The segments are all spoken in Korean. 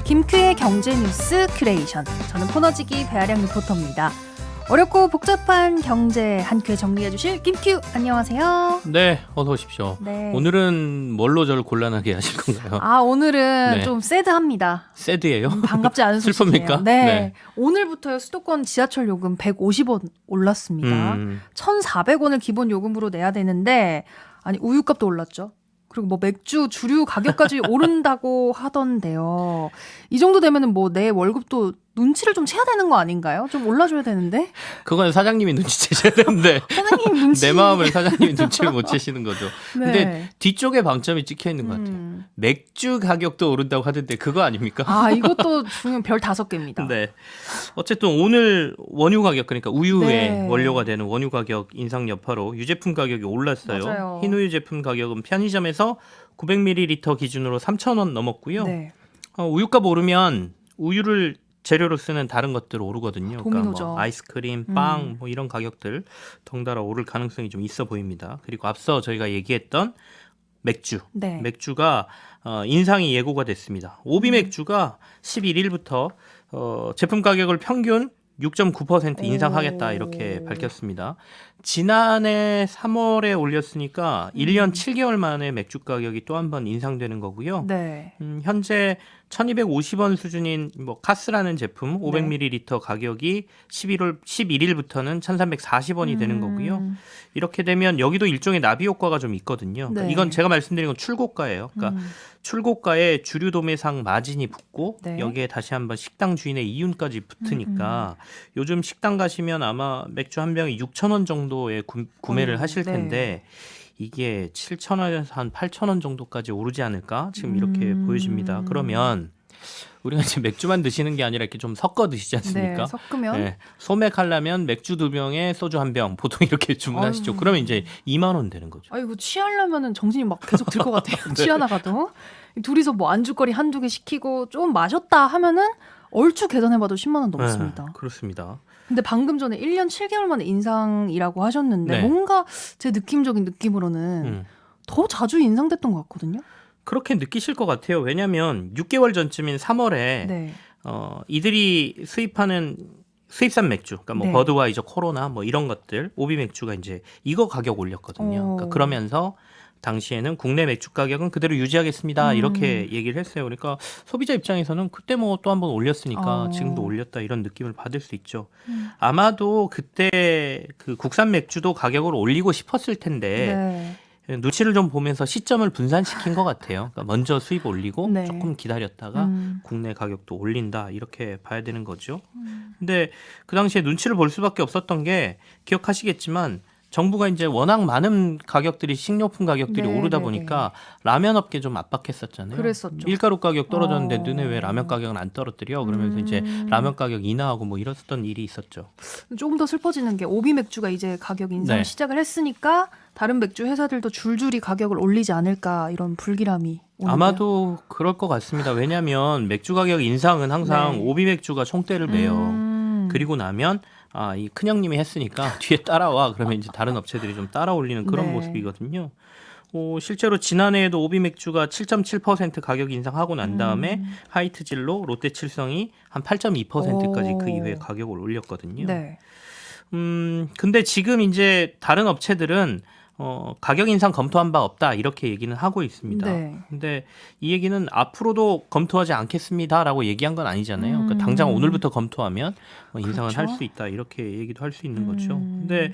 김큐의 경제뉴스 큐레이션. 저는 포너지기 배아량 리포터입니다. 어렵고 복잡한 경제 한 큐에 정리해 주실 김큐, 안녕하세요. 네, 어서 오십시오. 네. 오늘은 뭘로 저를 곤란하게 하실 건가요? 오늘은 네. 좀 새드합니다. 새드예요? 반갑지 않은 소식이에요. 슬픕니까? 네. 네. 오늘부터요, 수도권 지하철 요금 150원 올랐습니다. 1,400원을 기본 요금으로 내야 되는데, 아니, 우유값도 올랐죠. 그리고 뭐 맥주, 주류 가격까지 오른다고 하던데요. 이 정도 되면은 뭐 내 월급도 눈치를 좀 채야 되는 거 아닌가요? 좀 올라줘야 되는데. 그건 사장님이 눈치채셔야 되는데 사장님 눈치. 내 마음을 사장님이 눈치를 못 채시는 거죠. 네. 근데 뒤쪽에 방점이 찍혀 있는 것 같아요. 맥주 가격도 오른다고 하던데 그거 아닙니까? 이것도 중요한 별 5개입니다. 네. 어쨌든 오늘 원유 가격, 그러니까 우유의 네. 원료가 되는 원유 가격 인상 여파로 유제품 가격이 올랐어요. 맞아요. 흰우유 제품 가격은 편의점에서 900ml 기준으로 3,000원 넘었고요. 네. 우유값 오르면 우유를 재료로 쓰는 다른 것들 오르거든요. 도미노죠. 그러니까 뭐 아이스크림, 빵 뭐 이런 가격들 덩달아 오를 가능성이 좀 있어 보입니다. 그리고 앞서 저희가 얘기했던 맥주, 네. 맥주가 인상이 예고가 됐습니다. 오비 맥주가 11일부터 제품 가격을 평균 6.9% 인상하겠다 이렇게 밝혔습니다. 지난해 3월에 올렸으니까 1년 7개월 만에 맥주 가격이 또 한 번 인상되는 거고요. 네. 현재 1,250원 수준인 뭐 카스라는 제품 500ml 가격이 11일부터는 1,340원이 되는 거고요. 이렇게 되면 여기도 일종의 나비 효과가 좀 있거든요. 그러니까 네. 이건 제가 말씀드린 건 출고가예요. 그러니까 출고가에 주류 도매상 마진이 붙고 네. 여기에 다시 한번 식당 주인의 이윤까지 붙으니까 요즘 식당 가시면 아마 맥주 한 병에 6,000원 정도에 구매를 하실 텐데 이게 7,000원에서 한 8,000원 정도까지 오르지 않을까? 지금 이렇게 보여집니다. 그러면 우리가 이제 맥주만 드시는 게 아니라 이렇게 좀 섞어 드시지 않습니까? 네, 섞으면 네, 소맥하려면 맥주 2병에 소주 1병 보통 이렇게 주문하시죠. 그러면 이제 2만 원 되는 거죠. 이거 취하려면은 정신이 막 계속 들 것 같아요. 네. 취하다가도. 둘이서 뭐 안주거리 한두 개 시키고 좀 마셨다 하면은 얼추 계산해봐도 10만 원 넘습니다. 네, 그렇습니다. 근데 방금 전에 1년 7개월 만에 인상이라고 하셨는데 네. 뭔가 제 느낌적인 느낌으로는 더 자주 인상됐던 것 같거든요. 그렇게 느끼실 것 같아요. 왜냐하면 6개월 전쯤인 3월에 네. 이들이 수입하는 수입산 맥주, 그러니까 뭐 네. 버드와이저, 코로나 뭐 이런 것들, 오비 맥주가 이제 이거 가격 올렸거든요. 그러니까 그러면서 당시에는 국내 맥주 가격은 그대로 유지하겠습니다. 이렇게 얘기를 했어요. 그러니까 소비자 입장에서는 그때 뭐 또 한 번 올렸으니까 지금도 올렸다 이런 느낌을 받을 수 있죠. 아마도 그때 그 국산 맥주도 가격을 올리고 싶었을 텐데 눈치를 좀 보면서 시점을 분산시킨 것 같아요. 그러니까 먼저 수입 올리고 네. 조금 기다렸다가 국내 가격도 올린다 이렇게 봐야 되는 거죠. 근데 그 당시에 눈치를 볼 수밖에 없었던 게 기억하시겠지만 정부가 이제 워낙 많은 가격들이 식료품 가격들이 네, 오르다 네, 보니까 라면 업계 좀 압박했었잖아요. 그랬었죠. 밀가루 가격 떨어졌는데 너네 왜 라면 가격은 안 떨어뜨려? 그러면서 이제 라면 가격 인하하고 뭐 이랬었던 일이 있었죠. 조금 더 슬퍼지는 게 오비 맥주가 이제 가격 인상을 네. 시작을 했으니까 다른 맥주 회사들도 줄줄이 가격을 올리지 않을까 이런 불길함이 오는데요. 아마도 그럴 것 같습니다. 왜냐하면 맥주 가격 인상은 항상 네. 오비 맥주가 총대를 매요. 그리고 나면 이 큰형님이 했으니까 뒤에 따라와. 그러면 이제 다른 업체들이 좀 따라 올리는 그런 네. 모습이거든요. 실제로 지난해에도 오비 맥주가 7.7% 가격 인상하고 난 다음에 하이트질로 롯데칠성이 한 8.2%까지 그 이후에 가격을 올렸거든요. 네. 근데 지금 이제 다른 업체들은 가격 인상 검토한 바 없다 이렇게 얘기는 하고 있습니다. 네. 근데 이 얘기는 앞으로도 검토하지 않겠습니다라고 얘기한 건 아니잖아요. 그러니까 당장 오늘부터 검토하면 인상은 그렇죠. 할 수 있다 이렇게 얘기도 할 수 있는 거죠. 근데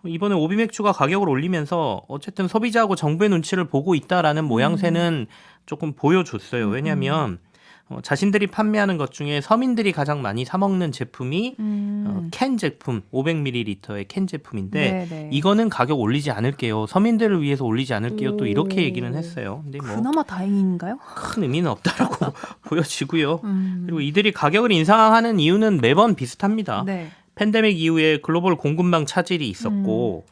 이번에 오비 맥주가 가격을 올리면서 어쨌든 소비자하고 정부의 눈치를 보고 있다라는 모양새는 조금 보여줬어요. 왜냐하면 자신들이 판매하는 것 중에 서민들이 가장 많이 사 먹는 제품이 캔 제품 500ml의 캔 제품인데 네네. 이거는 가격 올리지 않을게요. 서민들을 위해서 올리지 않을게요. 또 이렇게 얘기는 했어요. 근데 뭐 그나마 다행인가요? 큰 의미는 없다라고 보여지고요. 그리고 이들이 가격을 인상하는 이유는 매번 비슷합니다. 네. 팬데믹 이후에 글로벌 공급망 차질이 있었고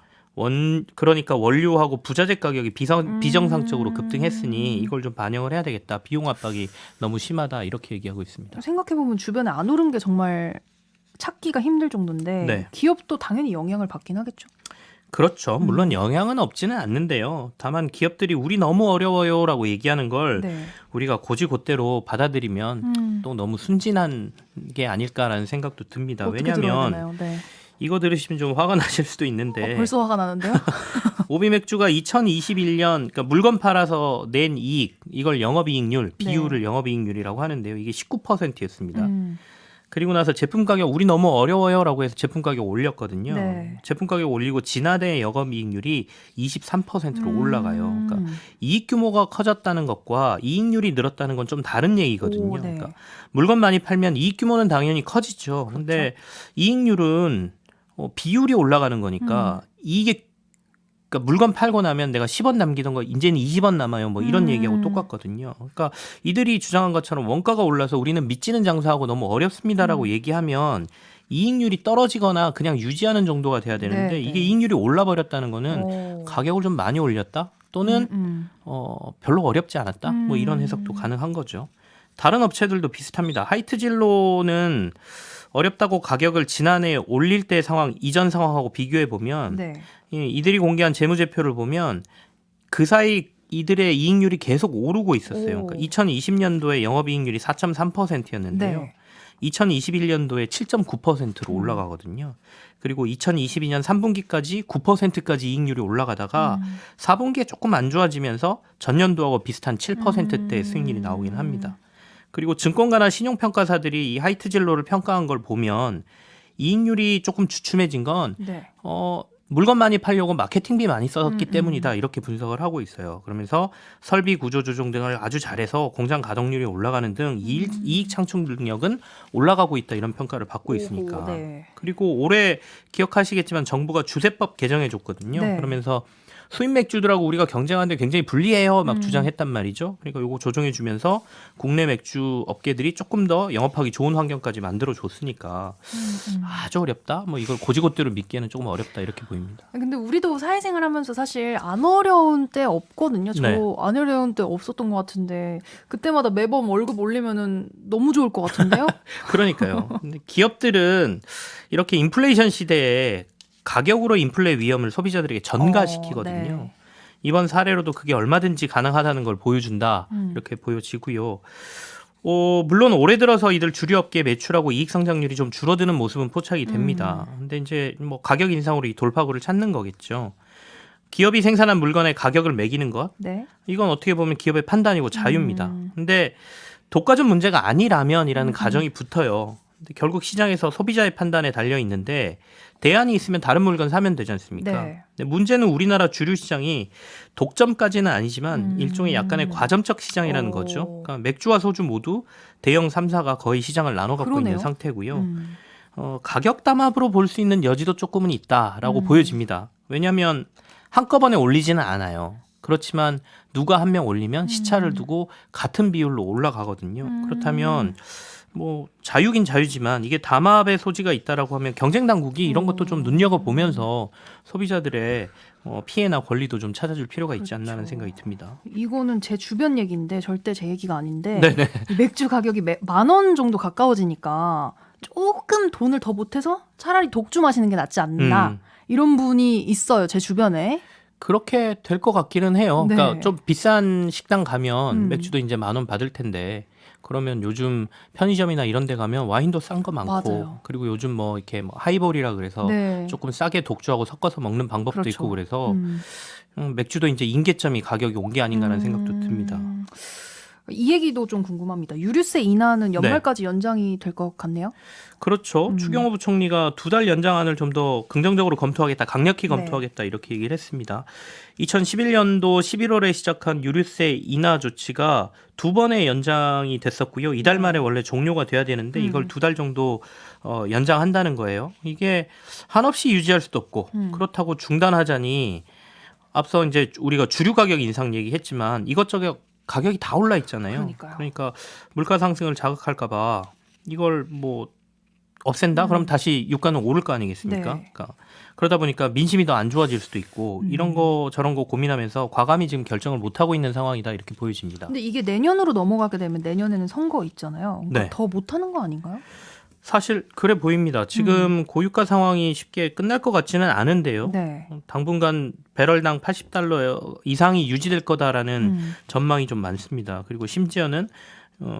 그러니까 원료하고 부자재 가격이 비정상적으로 급등했으니 이걸 좀 반영을 해야 되겠다. 비용 압박이 너무 심하다. 이렇게 얘기하고 있습니다. 생각해보면 주변에 안 오른 게 정말 찾기가 힘들 정도인데 네. 기업도 당연히 영향을 받긴 하겠죠. 그렇죠. 물론 영향은 없지는 않는데요. 다만 기업들이 우리 너무 어려워요라고 얘기하는 걸 네. 우리가 고지고대로 받아들이면 또 너무 순진한 게 아닐까라는 생각도 듭니다. 어떻게 들어야 왜냐하면 되나요? 네. 이거 들으시면 좀 화가 나실 수도 있는데 벌써 화가 나는데요? 오비맥주가 2021년 그러니까 물건 팔아서 낸 이익 이걸 영업이익률 비율을 영업이익률이라고 하는데요. 이게 19%였습니다. 그리고 나서 제품 가격 우리 너무 어려워요라고 해서 제품 가격 올렸거든요. 네. 제품 가격 올리고 지난해 영업이익률이 23%로 올라가요. 그러니까 이익 규모가 커졌다는 것과 이익률이 늘었다는 건 좀 다른 얘기거든요. 오, 네. 그러니까 물건 많이 팔면 이익 규모는 당연히 커지죠. 그런데 이익률은 비율이 올라가는 거니까 이게 그러니까 물건 팔고 나면 내가 10원 남기던 거 이제는 20원 남아요. 뭐 이런 얘기하고 똑같거든요. 그러니까 이들이 주장한 것처럼 원가가 올라서 우리는 미치는 장사하고 너무 어렵습니다라고 얘기하면 이익률이 떨어지거나 그냥 유지하는 정도가 돼야 되는데 네, 이게 네. 이익률이 올라버렸다는 거는 가격을 좀 많이 올렸다 또는 별로 어렵지 않았다 뭐 이런 해석도 가능한 거죠. 다른 업체들도 비슷합니다. 하이트진로는 어렵다고 가격을 지난해 올릴 때 상황 이전 상황하고 비교해 보면 네. 이들이 공개한 재무제표를 보면 그 사이 이들의 이익률이 계속 오르고 있었어요. 그러니까 2020년도에 영업이익률이 4.3%였는데요. 네. 2021년도에 7.9%로 올라가거든요. 그리고 2022년 3분기까지 9%까지 이익률이 올라가다가 4분기에 조금 안 좋아지면서 전년도하고 비슷한 7%대의 수익률이 나오긴 합니다. 그리고 증권가나 신용평가사들이 이 하이트진로를 평가한 걸 보면 이익률이 조금 주춤해진 건 네. 물건 많이 팔려고 마케팅비 많이 썼기 때문이다 이렇게 분석을 하고 있어요. 그러면서 설비 구조 조정 등을 아주 잘해서 공장 가동률이 올라가는 등 이익 창출 능력은 올라가고 있다 이런 평가를 받고 있으니까. 오호, 네. 그리고 올해 기억하시겠지만 정부가 주세법 개정해 줬거든요. 네. 그러면서 수입 맥주들하고 우리가 경쟁하는데 굉장히 불리해요 막 주장했단 말이죠. 그러니까 요거 조정해 주면서 국내 맥주 업계들이 조금 더 영업하기 좋은 환경까지 만들어 줬으니까 아주 어렵다. 뭐 이걸 고지고대로 믿기에는 조금 어렵다 이렇게 보입니다. 근데 우리도 사회생활 하면서 사실 안 어려운 때 없거든요. 저 네. 안 어려운 때 없었던 것 같은데 그때마다 매번 월급 올리면은 너무 좋을 것 같은데요? 그러니까요. 근데 기업들은 이렇게 인플레이션 시대에 가격으로 인플레 위험을 소비자들에게 전가시키거든요. 네. 이번 사례로도 그게 얼마든지 가능하다는 걸 보여준다 이렇게 보여지고요. 물론 올해 들어서 이들 주류업계 매출하고 이익 성장률이 좀 줄어드는 모습은 포착이 됩니다. 근데 이제 뭐 가격 인상으로 이 돌파구를 찾는 거겠죠. 기업이 생산한 물건의 가격을 매기는 것 네. 이건 어떻게 보면 기업의 판단이고 자유입니다. 근데 독과점 문제가 아니라면이라는 가정이 붙어요. 근데 결국 시장에서 소비자의 판단에 달려 있는데 대안이 있으면 다른 물건 사면 되지 않습니까? 네. 근데 문제는 우리나라 주류 시장이 독점까지는 아니지만 일종의 약간의 과점적 시장이라는 거죠. 그러니까 맥주와 소주 모두 대형 3사가 거의 시장을 나눠 갖고 그러네요. 있는 상태고요. 가격 담합으로 볼 수 있는 여지도 조금은 있다라고 보여집니다. 왜냐하면 한꺼번에 올리지는 않아요. 그렇지만 누가 한 명 올리면 시차를 두고 같은 비율로 올라가거든요. 그렇다면 뭐 자유긴 자유지만 이게 담합의 소지가 있다라고 하면 경쟁 당국이 이런 것도 좀 눈여겨보면서 소비자들의 피해나 권리도 좀 찾아줄 필요가 있지 않나 하는 생각이 듭니다. 이거는 제 주변 얘기인데 절대 제 얘기가 아닌데 네네. 이 맥주 가격이 10,000원 정도 가까워지니까 조금 돈을 더 못해서 차라리 독주 마시는 게 낫지 않나 이런 분이 있어요. 제 주변에. 그렇게 될 것 같기는 해요. 네. 그러니까 좀 비싼 식당 가면 맥주도 이제 10,000원 받을 텐데 그러면 요즘 편의점이나 이런 데 가면 와인도 싼 거 많고 맞아요. 그리고 요즘 뭐 이렇게 뭐 하이볼이라 그래서 네. 조금 싸게 독주하고 섞어서 먹는 방법도 그렇죠. 있고 그래서 맥주도 이제 인계점이 가격이 온 게 아닌가라는 생각도 듭니다. 이 얘기도 좀 궁금합니다. 유류세 인하는 연말까지 연장이 될 것 같네요. 그렇죠. 추경호 부총리가 2달 연장안을 좀 더 긍정적으로 검토하겠다, 강력히 검토하겠다 이렇게 얘기를 했습니다. 2011년도 11월에 시작한 유류세 인하 조치가 2번의 연장이 됐었고요. 이달 말에 원래 종료가 돼야 되는데 이걸 2달 정도 연장한다는 거예요. 이게 한없이 유지할 수도 없고 그렇다고 중단하자니 앞서 이제 우리가 주류 가격 인상 얘기했지만 이것저것 가격이 다 올라 있잖아요. 그러니까요. 그러니까 물가 상승을 자극할까 봐 이걸 뭐 없앤다? 그럼 다시 유가는 오를 거 아니겠습니까? 네. 그러니까 그러다 보니까 민심이 더 안 좋아질 수도 있고 이런 거 저런 거 고민하면서 과감히 지금 결정을 못 하고 있는 상황이다 이렇게 보여집니다. 근데 이게 내년으로 넘어가게 되면 내년에는 선거 있잖아요. 그러니까 네. 더 못하는 거 아닌가요? 사실 그래 보입니다. 지금 고유가 상황이 쉽게 끝날 것 같지는 않은데요. 네. 당분간 배럴당 80달러 이상이 유지될 거다라는 전망이 좀 많습니다. 그리고 심지어는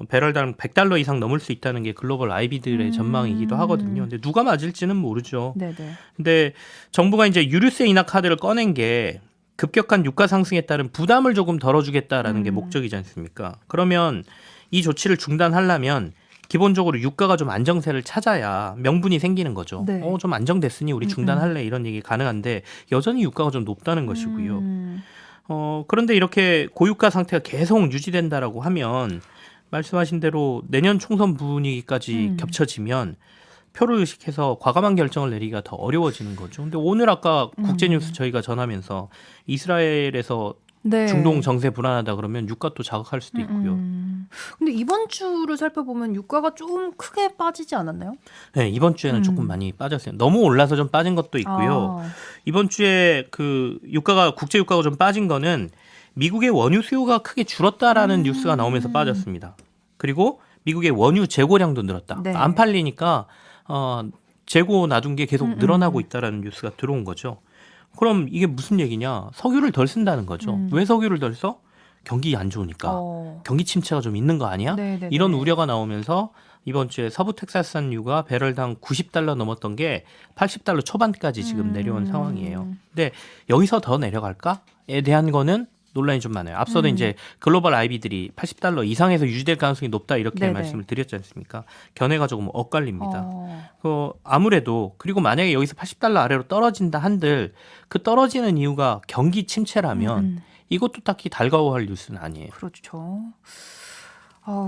배럴당 100달러 이상 넘을 수 있다는 게 글로벌 IB들의 전망이기도 하거든요. 근데 누가 맞을지는 모르죠. 네네. 근데 정부가 이제 유류세 인하 카드를 꺼낸 게 급격한 유가 상승에 따른 부담을 조금 덜어주겠다라는 게 목적이지 않습니까? 그러면 이 조치를 중단하려면 기본적으로 유가가 좀 안정세를 찾아야 명분이 생기는 거죠. 네. 좀 안정됐으니 우리 중단할래 이런 얘기 가능한데 여전히 유가가 좀 높다는 것이고요. 그런데 이렇게 고유가 상태가 계속 유지된다라고 하면 말씀하신 대로 내년 총선 분위기까지 겹쳐지면 표를 의식해서 과감한 결정을 내리기가 더 어려워지는 거죠. 근데 오늘 아까 국제뉴스 저희가 전하면서 이스라엘에서 네. 중동 정세 불안하다 그러면 유가 또 자극할 수도 있고요. 근데 이번 주를 살펴보면 유가가 좀 크게 빠지지 않았나요? 네, 이번 주에는 조금 많이 빠졌어요. 너무 올라서 좀 빠진 것도 있고요. 이번 주에 그 유가가 국제 유가가 좀 빠진 거는 미국의 원유 수요가 크게 줄었다라는 뉴스가 나오면서 빠졌습니다. 그리고 미국의 원유 재고량도 늘었다. 네. 안 팔리니까 재고 놔둔 게 계속 늘어나고 있다라는 뉴스가 들어온 거죠. 그럼 이게 무슨 얘기냐? 석유를 덜 쓴다는 거죠. 왜 석유를 덜 써? 경기 안 좋으니까. 경기 침체가 좀 있는 거 아니야? 네네네. 이런 우려가 나오면서 이번 주에 서부 텍사스산 유가 배럴당 90달러 넘었던 게 80달러 초반까지 지금 내려온 상황이에요. 근데 여기서 더 내려갈까에 대한 거는 논란이 좀 많아요. 앞서도 이제 글로벌 IB들이 80달러 이상에서 유지될 가능성이 높다 이렇게 네네. 말씀을 드렸지 않습니까? 견해가 조금 엇갈립니다. 아무래도 그리고 만약에 여기서 80달러 아래로 떨어진다 한들 그 떨어지는 이유가 경기 침체라면 이것도 딱히 달가워할 뉴스는 아니에요. 그렇죠.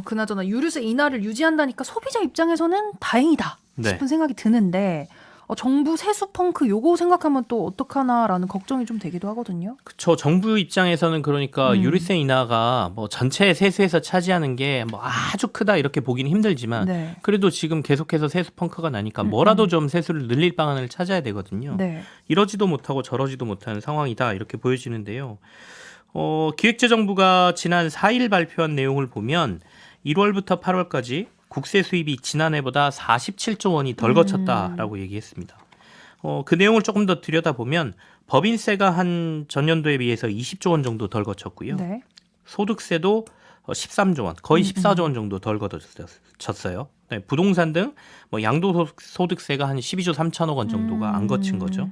그나저나 유류세 인하를 유지한다니까 소비자 입장에서는 다행이다 싶은 생각이 드는데 정부 세수 펑크 요거 생각하면 또 어떡하나라는 걱정이 좀 되기도 하거든요. 그렇죠. 정부 입장에서는 그러니까 유류세 인하가 뭐 전체 세수에서 차지하는 게 뭐 아주 크다 이렇게 보기는 힘들지만 네. 그래도 지금 계속해서 세수 펑크가 나니까 뭐라도 좀 세수를 늘릴 방안을 찾아야 되거든요. 네. 이러지도 못하고 저러지도 못하는 상황이다 이렇게 보여지는데요. 기획재정부가 지난 4일 발표한 내용을 보면 1월부터 8월까지 국세 수입이 지난해보다 47조 원이 덜 거쳤다라고 얘기했습니다. 그 내용을 조금 더 들여다보면 법인세가 한 전년도에 비해서 20조 원 정도 덜 거쳤고요. 네. 소득세도 13조 원, 거의 14조 원 정도 덜 거쳤어요. 네, 부동산 등 뭐 양도소득세가 한 12조 3천억 원 정도가 안 거친 거죠.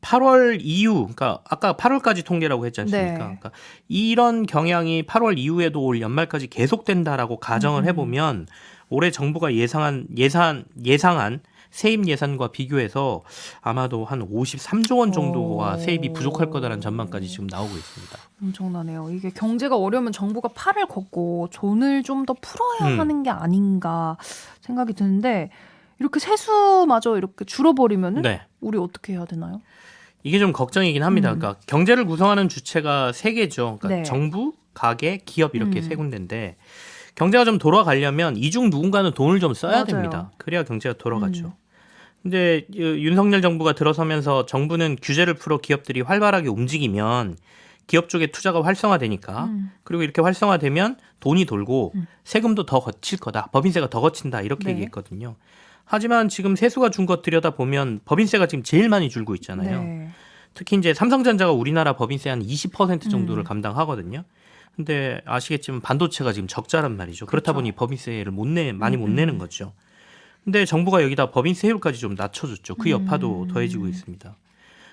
8월 이후, 그러니까 아까 8월까지 통계라고 했지 않습니까? 네. 그러니까 이런 경향이 8월 이후에도 올 연말까지 계속된다라고 가정을 해보면 올해 정부가 예상한 세입 예산과 비교해서 아마도 한 53조 원 정도가 세입이 부족할 거다라는 전망까지 지금 나오고 있습니다. 엄청나네요. 이게 경제가 어려우면 정부가 팔을 걷고 돈을 좀 더 풀어야 하는 게 아닌가 생각이 드는데 이렇게 세수마저 이렇게 줄어버리면은 네. 우리 어떻게 해야 되나요? 이게 좀 걱정이긴 합니다. 그러니까 경제를 구성하는 주체가 세 개죠. 그러니까 네. 정부, 가계, 기업 이렇게 세 군데인데 경제가 좀 돌아가려면 이 중 누군가는 돈을 좀 써야 맞아요. 됩니다. 그래야 경제가 돌아가죠. 근데 윤석열 정부가 들어서면서 정부는 규제를 풀어 기업들이 활발하게 움직이면 기업 쪽에 투자가 활성화되니까 그리고 이렇게 활성화되면 돈이 돌고 세금도 더 거칠 거다. 법인세가 더 거친다. 이렇게 네. 얘기했거든요. 하지만 지금 세수가 준 것 들여다보면 법인세가 지금 제일 많이 줄고 있잖아요. 네. 특히 이제 삼성전자가 우리나라 법인세 한 20% 정도를 감당하거든요. 근데 아시겠지만 반도체가 지금 적자란 말이죠. 그렇다 그렇죠. 보니 법인세를 많이 못 내는 거죠. 근데 정부가 여기다 법인세율까지 좀 낮춰줬죠. 그 여파도 더해지고 있습니다.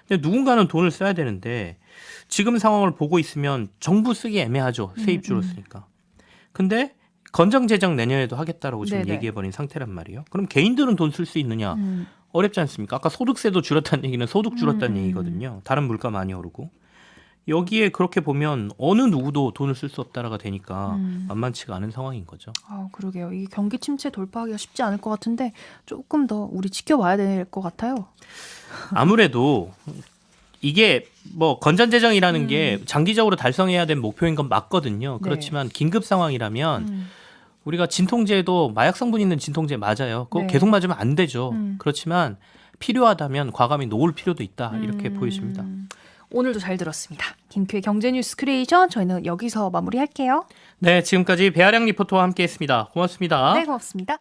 근데 누군가는 돈을 써야 되는데 지금 상황을 보고 있으면 정부 쓰기 애매하죠. 세입 줄었으니까. 근데 건전재정 내년에도 하겠다라고 지금 네네. 얘기해버린 상태란 말이에요. 그럼 개인들은 돈 쓸 수 있느냐? 어렵지 않습니까? 아까 소득세도 줄었다는 얘기는 소득 줄었다는 얘기거든요. 다른 물가 많이 오르고. 여기에 그렇게 보면 어느 누구도 돈을 쓸 수 없다라가 되니까 만만치가 않은 상황인 거죠. 그러게요. 이 경기 침체 돌파하기가 쉽지 않을 것 같은데 조금 더 우리 지켜봐야 될 것 같아요. 아무래도 이게 뭐 건전재정이라는 게 장기적으로 달성해야 될 목표인 건 맞거든요. 그렇지만 긴급 상황이라면 우리가 진통제도 마약 성분 있는 진통제 맞아요. 그거 네. 계속 맞으면 안 되죠. 그렇지만 필요하다면 과감히 놓을 필요도 있다. 이렇게 보여집니다. 오늘도 잘 들었습니다. 김큐의 경제뉴스 크리에이션 저희는 여기서 마무리할게요. 네, 지금까지 배아량 리포터와 함께했습니다. 고맙습니다. 네, 고맙습니다.